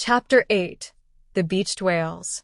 Chapter 8. The Beached Whales.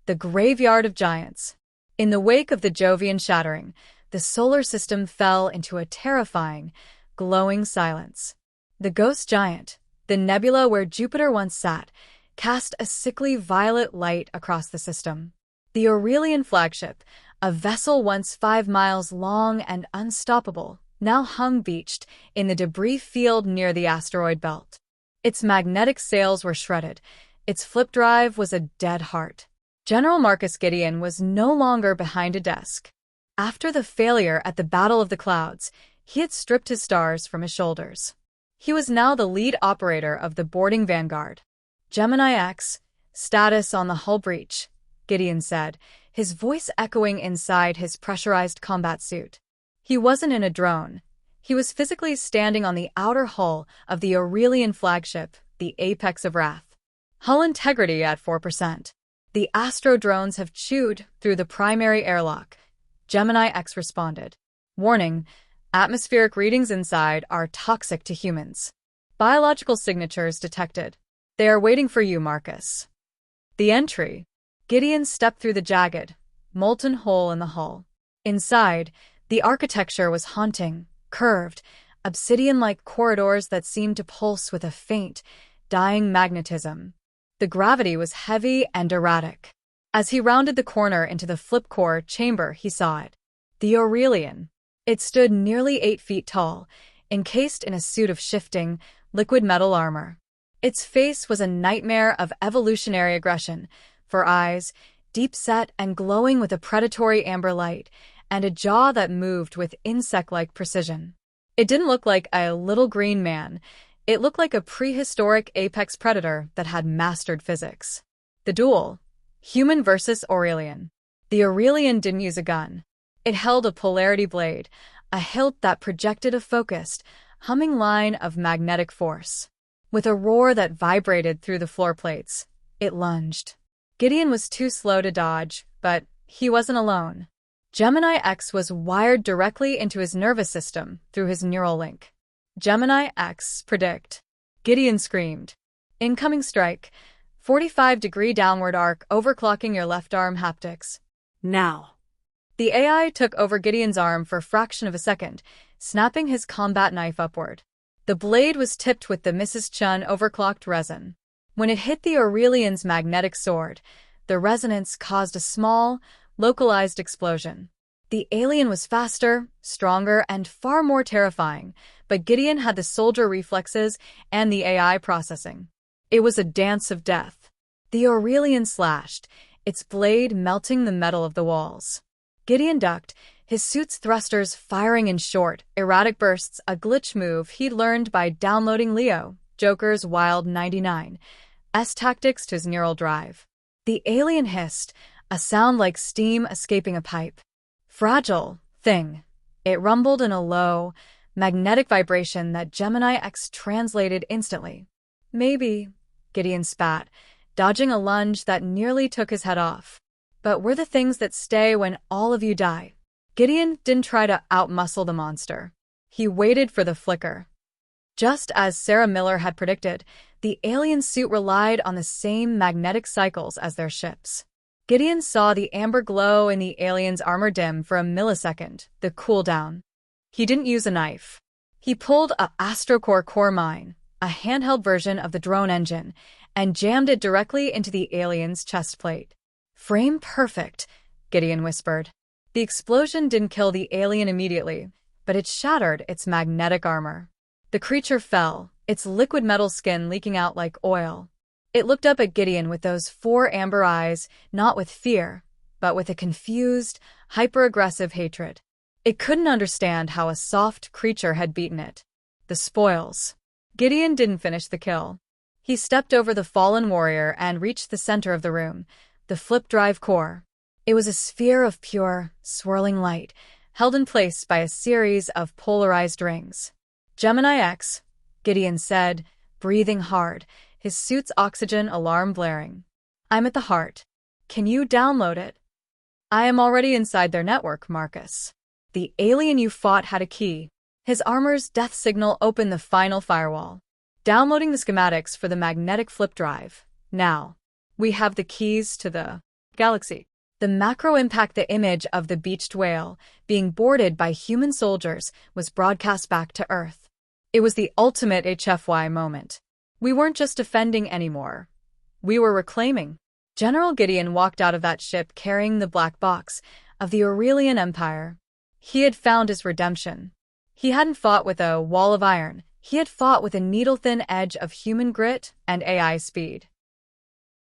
The Graveyard of Giants. In the wake of the Jovian shattering, the solar system fell into a terrifying, glowing silence. The ghost giant, the nebula where Jupiter once sat, cast a sickly violet light across the system. The Aurelian flagship, a vessel once 5 miles long and unstoppable, now hung beached in the debris field near the asteroid belt. Its magnetic sails were shredded. Its flip drive was a dead heart. General Marcus Gideon was no longer behind a desk. After the failure at the Battle of the Clouds, he had stripped his stars from his shoulders. He was now the lead operator of the boarding vanguard. Gemini X, status on the hull breach, Gideon said, his voice echoing inside his pressurized combat suit. He wasn't in a drone. He was physically standing on the outer hull of the Aurelian flagship, the apex of wrath. Hull integrity at 4%. The astro drones have chewed through the primary airlock, Gemini X responded. Warning, atmospheric readings inside are toxic to humans. Biological signatures detected. They are waiting for you, Marcus. The entry. Gideon stepped through the jagged, molten hole in the hull. Inside, the architecture was haunting. Curved, obsidian-like corridors that seemed to pulse with a faint, dying magnetism. The gravity was heavy and erratic. As he rounded the corner into the flip-core chamber, he saw it. The Aurelian. It stood nearly 8 feet tall, encased in a suit of shifting, liquid metal armor. Its face was a nightmare of evolutionary aggression, for eyes, deep-set and glowing with a predatory amber light, and a jaw that moved with insect-like precision. It didn't look like a little green man. It looked like a prehistoric apex predator that had mastered physics. The duel. Human versus Aurelian. The Aurelian didn't use a gun. It held a polarity blade, a hilt that projected a focused, humming line of magnetic force. With a roar that vibrated through the floor plates, it lunged. Gideon was too slow to dodge, but he wasn't alone. Gemini X was wired directly into his nervous system through his neural link. Gemini X, predict. Gideon screamed. Incoming strike. 45-degree downward arc overclocking your left arm haptics. Now. The AI took over Gideon's arm for a fraction of a second, snapping his combat knife upward. The blade was tipped with the Mrs. Chun overclocked resin. When it hit the Aurelian's magnetic sword, the resonance caused a small, localized explosion. The alien was faster, stronger, and far more terrifying, but Gideon had the soldier reflexes and the AI processing. It was a dance of death. The Aurelian slashed, its blade melting the metal of the walls. Gideon ducked, his suit's thrusters firing in short, erratic bursts, a glitch move he'd learned by downloading Leo, Joker's Wild 99's tactics to his neural drive. The alien hissed, a sound like steam escaping a pipe. Fragile thing. It rumbled in a low, magnetic vibration that Gemini X translated instantly. Maybe, Gideon spat, dodging a lunge that nearly took his head off. But we're the things that stay when all of you die. Gideon didn't try to outmuscle the monster. He waited for the flicker. Just as Sarah Miller had predicted, the alien suit relied on the same magnetic cycles as their ships. Gideon saw the amber glow in the alien's armor dim for a millisecond, the cooldown. He didn't use a knife. He pulled a AstroCore core mine, a handheld version of the drone engine, and jammed it directly into the alien's chest plate. Frame perfect, Gideon whispered. The explosion didn't kill the alien immediately, but it shattered its magnetic armor. The creature fell, its liquid metal skin leaking out like oil. It looked up at Gideon with those 4 amber eyes, not with fear, but with a confused, hyper-aggressive hatred. It couldn't understand how a soft creature had beaten it. The spoils. Gideon didn't finish the kill. He stepped over the fallen warrior and reached the center of the room, the flip drive core. It was a sphere of pure, swirling light, held in place by a series of polarized rings. Gemini X, Gideon said, breathing hard, his suit's oxygen alarm blaring. I'm at the heart. Can you download it? I am already inside their network, Marcus. The alien you fought had a key. His armor's death signal opened the final firewall. Downloading the schematics for the magnetic flip drive, Now, we have the keys to the galaxy. The macro impact, the image of the beached whale being boarded by human soldiers, was broadcast back to Earth. It was the ultimate HFY moment. We weren't just defending anymore. We were reclaiming. General Gideon walked out of that ship carrying the black box of the Aurelian Empire. He had found his redemption. He hadn't fought with a wall of iron. He had fought with a needle-thin edge of human grit and AI speed.